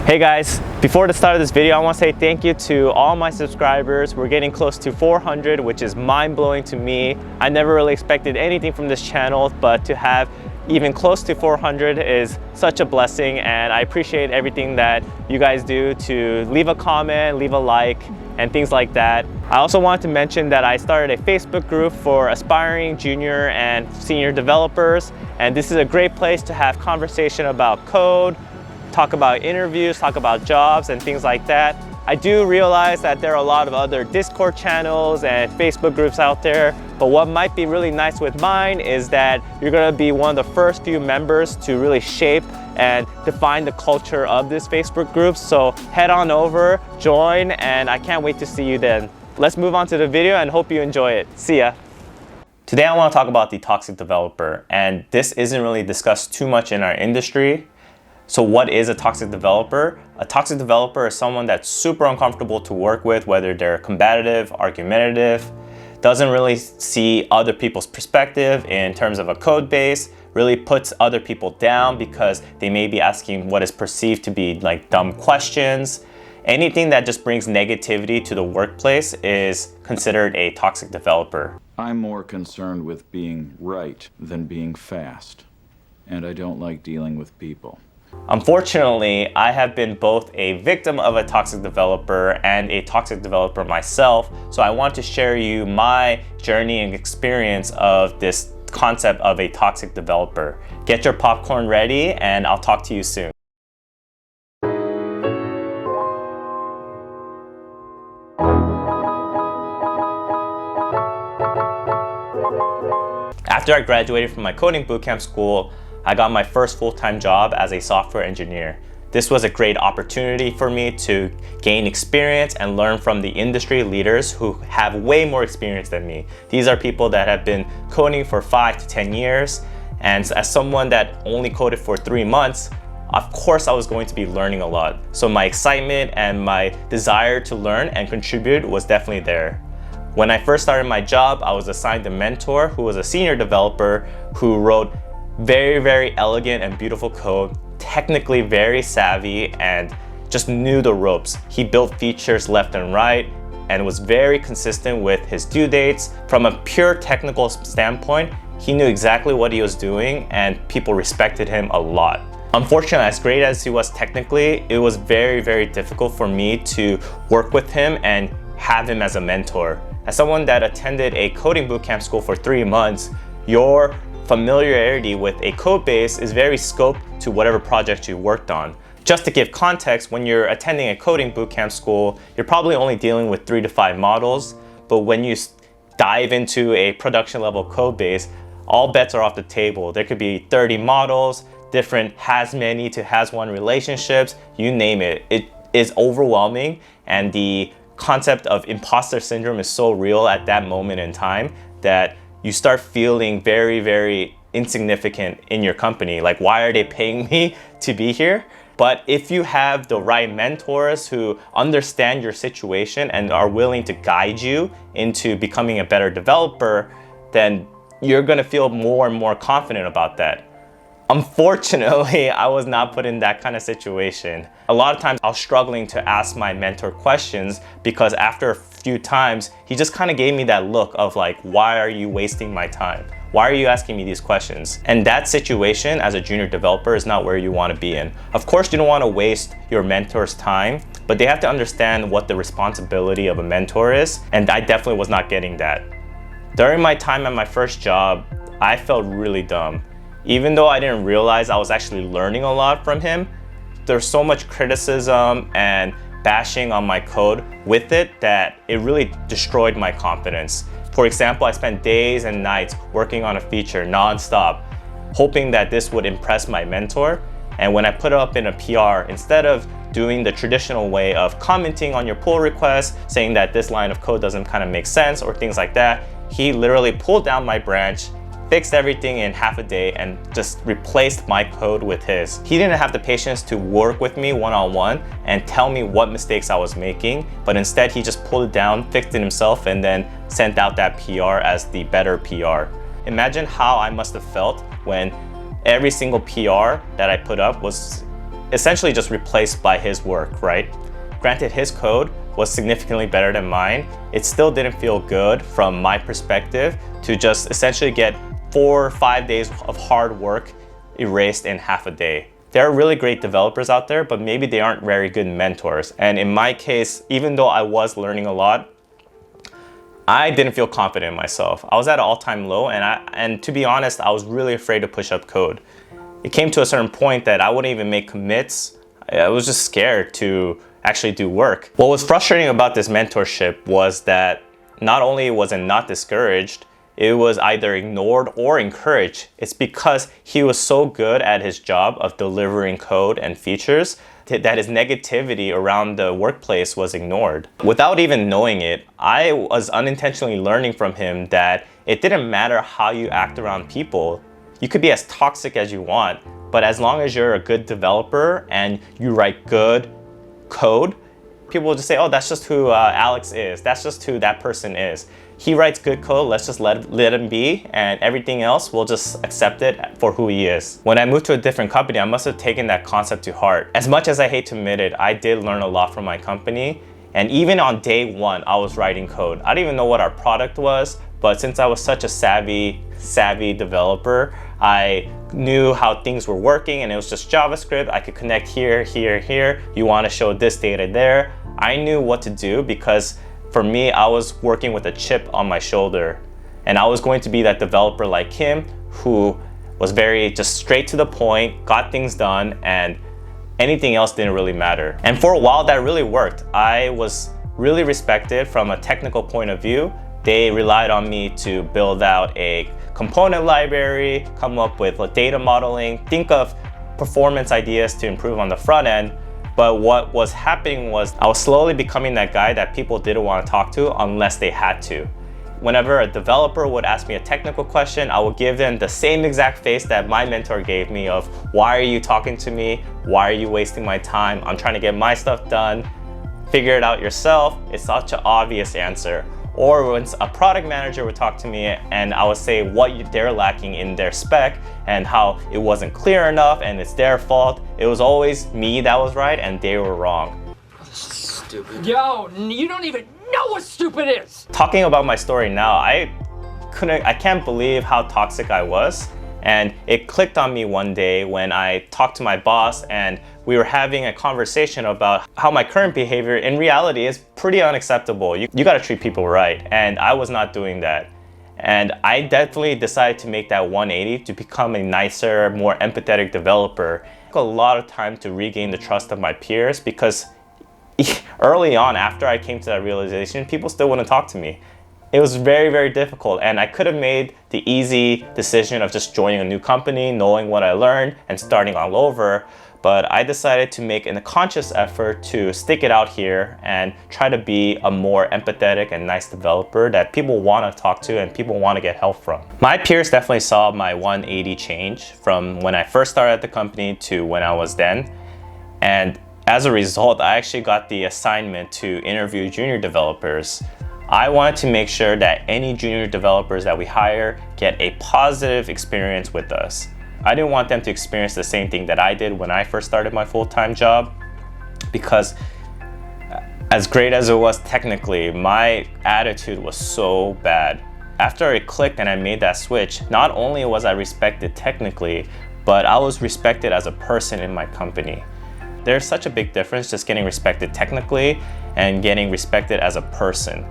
Hey guys, before the start of this video, I want to say thank you to all my subscribers. We're getting close to 400, which is mind-blowing to me. I never really expected anything from this channel, but to have even close to 400 is such a blessing, and I appreciate everything that you guys do to leave a comment, leave a like, and things like that. I also wanted to mention that I started a Facebook group for aspiring junior and senior developers, and this is a great place to have conversation about code, talk about interviews, talk about jobs and things like that. I do realize that there are a lot of other Discord channels and Facebook groups out there, but what might be really nice with mine is that you're gonna be one of the first few members to really shape and define the culture of this Facebook group. So head on over, join, and I can't wait to see you then. Let's move on to the video and hope you enjoy it. See ya. Today I want to talk about the toxic developer, and this isn't really discussed too much in our industry. So what is a toxic developer? A toxic developer is someone that's super uncomfortable to work with, whether they're combative, argumentative, doesn't really see other people's perspective in terms of a code base, really puts other people down because they may be asking what is perceived to be like dumb questions. Anything that just brings negativity to the workplace is considered a toxic developer. I'm more concerned with being right than being fast, and I don't like dealing with people. Unfortunately, I have been both a victim of a toxic developer and a toxic developer myself, so I want to share you my journey and experience of this concept of a toxic developer. Get your popcorn ready and I'll talk to you soon. After I graduated from my coding bootcamp school, I got my first full-time job as a software engineer. This was a great opportunity for me to gain experience and learn from the industry leaders who have way more experience than me. These are people that have been coding for 5 to 10 years, and as someone that only coded for 3 months, of course I was going to be learning a lot. So my excitement and my desire to learn and contribute was definitely there. When I first started my job, I was assigned a mentor who was a senior developer who wrote very elegant and beautiful code, technically very savvy, and just knew the ropes. He built features left and right and was very consistent with his due dates. From a pure technical standpoint, he knew exactly what he was doing and people respected him a lot. Unfortunately, as great as he was technically, it was very difficult for me to work with him and have him as a mentor. As someone that attended a coding bootcamp school for 3 months, your familiarity with a code base is very scoped to whatever project you worked on. Just to give context, when you're attending a coding bootcamp school, you're probably only dealing with 3 to 5 models, but when you dive into a production level code base, all bets are off the table. There could be 30 models, different has many to has one relationships, you name it. It is overwhelming, and the concept of imposter syndrome is so real at that moment in time that you start feeling very insignificant in your company. Like, why are they paying me to be here? But if you have the right mentors who understand your situation and are willing to guide you into becoming a better developer, then you're gonna feel more and more confident about that. Unfortunately, I was not put in that kind of situation. A lot of times I was struggling to ask my mentor questions because after a few times, he just kind of gave me that look of like, why are you wasting my time? Why are you asking me these questions? And that situation as a junior developer is not where you want to be in. Of course, you don't want to waste your mentor's time, but they have to understand what the responsibility of a mentor is, and I definitely was not getting that. During my time at my first job, I felt really dumb. Even though I didn't realize I was actually learning a lot from him, there's so much criticism and bashing on my code with it that it really destroyed my confidence. For example, I spent days and nights working on a feature nonstop, hoping that this would impress my mentor. And when I put it up in a PR, instead of doing the traditional way of commenting on your pull request, saying that this line of code doesn't kind of make sense or things like that, he literally pulled down my branch, fixed everything in half a day, and just replaced my code with his. He didn't have the patience to work with me one-on-one and tell me what mistakes I was making, but instead he just pulled it down, fixed it himself, and then sent out that PR as the better PR. Imagine how I must have felt when every single PR that I put up was essentially just replaced by his work, right? Granted, his code was significantly better than mine. It still didn't feel good from my perspective to just essentially get 4 or 5 days of hard work erased in half a day. There are really great developers out there, but maybe they aren't very good mentors. And in my case, even though I was learning a lot, I didn't feel confident in myself. I was at an all-time low, and to be honest, I was really afraid to push up code. It came to a certain point that I wouldn't even make commits. I was just scared to actually do work. What was frustrating about this mentorship was that not only was I not discouraged, it was either ignored or encouraged. It's because he was so good at his job of delivering code and features that his negativity around the workplace was ignored. Without even knowing it, I was unintentionally learning from him that it didn't matter how you act around people. You could be as toxic as you want, but as long as you're a good developer and you write good code, people will just say, oh, that's just who Alex is. That's just who that person is. He writes good code, let's just let him be, and everything else, we'll just accept it for who he is. When I moved to a different company, I must have taken that concept to heart. As much as I hate to admit it, I did learn a lot from my company, and even on day one, I was writing code. I didn't even know what our product was, but since I was such a savvy developer, I knew how things were working, and it was just JavaScript. I could connect here, here, here. You want to show this data there. I knew what to do because for me, I was working with a chip on my shoulder, and I was going to be that developer like him who was very just straight to the point, got things done, and anything else didn't really matter. And for a while, that really worked. I was really respected from a technical point of view. They relied on me to build out a component library, come up with data modeling, think of performance ideas to improve on the front end. But what was happening was I was slowly becoming that guy that people didn't want to talk to unless they had to. Whenever a developer would ask me a technical question, I would give them the same exact face that my mentor gave me of, why are you talking to me? Why are you wasting my time? I'm trying to get my stuff done. Figure it out yourself. It's such an obvious answer. Or when a product manager would talk to me and I would say what they're lacking in their spec and how it wasn't clear enough and it's their fault, it was always me that was right and they were wrong. This is stupid. Yo, you don't even know what stupid is! Talking about my story now, I can't believe how toxic I was. And it clicked on me one day when I talked to my boss and we were having a conversation about how my current behavior in reality is pretty unacceptable. You gotta treat people right. And I was not doing that. And I definitely decided to make that 180 to become a nicer, more empathetic developer. It took a lot of time to regain the trust of my peers because early on, after I came to that realization, people still wouldn't talk to me. It was very, very difficult, and I could have made the easy decision of just joining a new company, knowing what I learned, and starting all over. But I decided to make a conscious effort to stick it out here and try to be a more empathetic and nice developer that people want to talk to and people want to get help from. My peers definitely saw my 180 change from when I first started at the company to when I was then. And as a result, I actually got the assignment to interview junior developers. I wanted to make sure that any junior developers that we hire get a positive experience with us. I didn't want them to experience the same thing that I did when I first started my full-time job, because as great as it was technically, my attitude was so bad. After it clicked and I made that switch, not only was I respected technically, but I was respected as a person in my company. There's such a big difference just getting respected technically and getting respected as a person.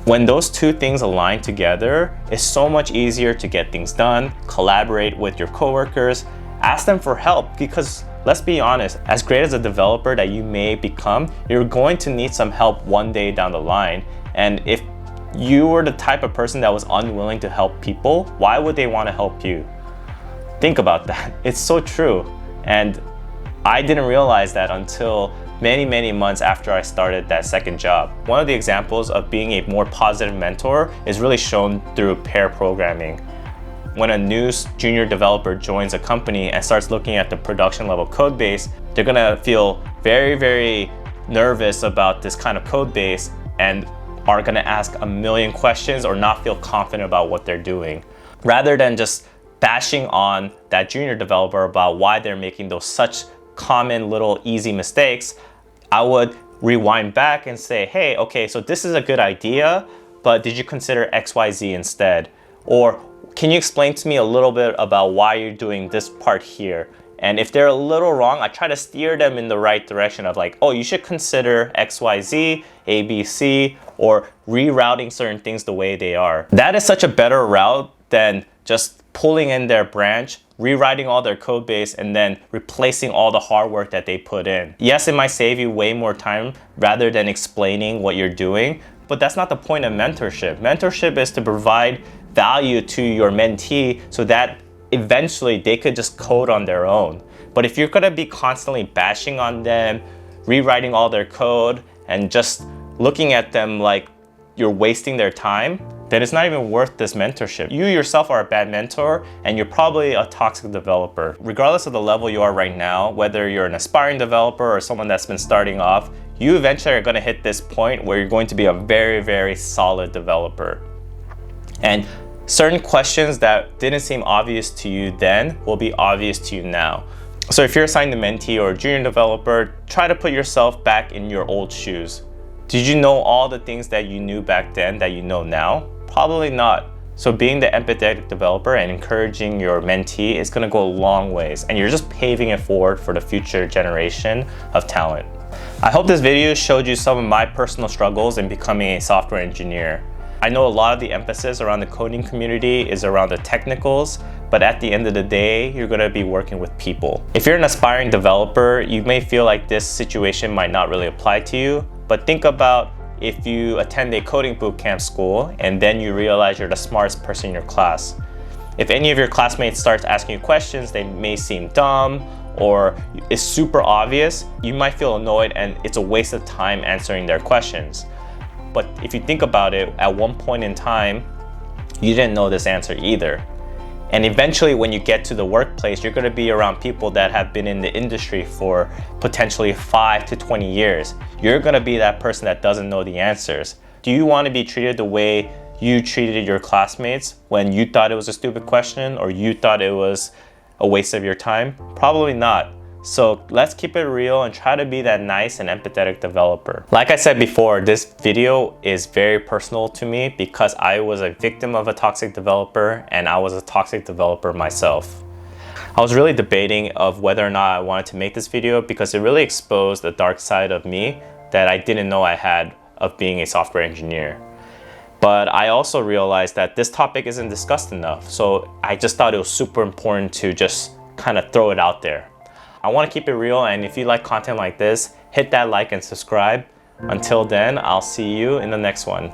When those two things align together, it's so much easier to get things done, collaborate with your coworkers, ask them for help, because let's be honest, as great as a developer that you may become, you're going to need some help one day down the line. And if you were the type of person that was unwilling to help people, why would they want to help you? Think about that. It's so true. And I didn't realize that until many months after I started that second job. One of the examples of being a more positive mentor is really shown through pair programming. When a new junior developer joins a company and starts looking at the production level code base, they're gonna feel very nervous about this kind of code base and are gonna ask a million questions or not feel confident about what they're doing. Rather than just bashing on that junior developer about why they're making those such common little easy mistakes, I would rewind back and say, hey, okay, so this is a good idea, but did you consider XYZ instead? Or can you explain to me a little bit about why you're doing this part here? And if they're a little wrong, I try to steer them in the right direction of like, oh, you should consider XYZ, ABC, or rerouting certain things the way they are. That is such a better route than just pulling in their branch, rewriting all their code base, and then replacing all the hard work that they put in. Yes, it might save you way more time rather than explaining what you're doing, but that's not the point of mentorship. Mentorship is to provide value to your mentee so that eventually they could just code on their own. But if you're gonna be constantly bashing on them, rewriting all their code, and just looking at them like you're wasting their time, then it's not even worth this mentorship. You yourself are a bad mentor, and you're probably a toxic developer. Regardless of the level you are right now, whether you're an aspiring developer or someone that's been starting off, you eventually are gonna hit this point where you're going to be a very, very solid developer. And certain questions that didn't seem obvious to you then will be obvious to you now. So if you're assigned a mentee or a junior developer, try to put yourself back in your old shoes. Did you know all the things that you knew back then that you know now? Probably not. So being the empathetic developer and encouraging your mentee is gonna go a long ways, and you're just paving it forward for the future generation of talent. I hope this video showed you some of my personal struggles in becoming a software engineer. I know a lot of the emphasis around the coding community is around the technicals, but at the end of the day, you're gonna be working with people. If you're an aspiring developer, you may feel like this situation might not really apply to you, but think about if you attend a coding bootcamp school and then you realize you're the smartest person in your class. If any of your classmates starts asking you questions, they may seem dumb or it's super obvious, you might feel annoyed and it's a waste of time answering their questions. But if you think about it, at one point in time, you didn't know this answer either. And eventually when you get to the workplace, you're gonna be around people that have been in the industry for potentially 5 to 20 years. You're gonna be that person that doesn't know the answers. Do you wanna be treated the way you treated your classmates when you thought it was a stupid question or you thought it was a waste of your time? Probably not. So let's keep it real and try to be that nice and empathetic developer. Like I said before, this video is very personal to me because I was a victim of a toxic developer and I was a toxic developer myself. I was really debating of whether or not I wanted to make this video because it really exposed the dark side of me that I didn't know I had of being a software engineer. But I also realized that this topic isn't discussed enough. So I just thought it was super important to just kind of throw it out there. I want to keep it real, and if you like content like this, hit that like and subscribe. Until then, I'll see you in the next one.